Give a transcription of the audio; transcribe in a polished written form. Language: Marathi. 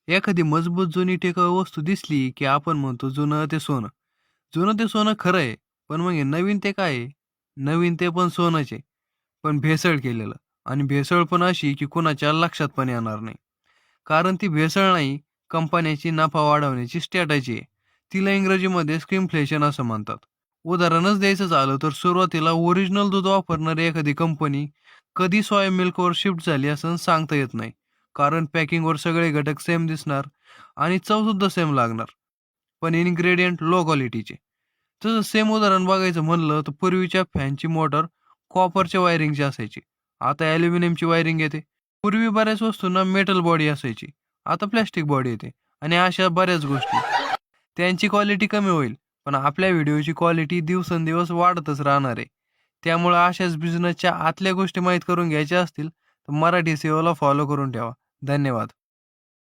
एखादी मजबूत जुनी टिकाऊ वस्तू दिसली, की आपण म्हणतो जुनं ते सोनं. जुनं ते सोनं खरं आहे. पण मग हे नवीन ते काय आहे? नवीन ते पण सोनंच आहे. पण भेसळ केलेलं आणि भेसळ पण अशी, की कुणाच्या लक्षात पण येणार नाही. कारण ती भेसळ नाही, कंपन्याची नफा वाढवण्याची स्ट्रॅटेजी आहे. तिला इंग्रजीमध्ये स्किमफ्लेशन असं म्हणतात. उदाहरणच द्यायचं झालं तर सुरुवातीला ओरिजिनल दूध वापरणारी एखादी कंपनी कधी सोया मिल्कवर शिफ्ट झाली असं सांगता येत नाही. कारण पॅकिंगवर सगळे घटक सेम दिसणार आणि चवसुद्धा सेम लागणार. पण इन्ग्रेडियंट लो क्वालिटीचे. तसं सेम उदाहरण बघायचं म्हणलं तर पूर्वीच्या फॅनची मोटर कॉपरच्या वायरिंगची असायची. आता ॲल्युमिनियमची वायरिंग येते. पूर्वी बऱ्याच वस्तूंना मेटल बॉडी असायची. आता प्लास्टिक बॉडी येते आणि अशा बऱ्याच गोष्टी. त्यांची क्वालिटी कमी होईल, पण आपल्या व्हिडिओची क्वालिटी दिवसेंदिवस वाढतच राहणार आहे. त्यामुळे अशाच बिझनेसच्या आतल्या गोष्टी माहीत करून घ्यायच्या असतील, तर मराठी SEOला फॉलो करून ठेवा. धन्यवाद.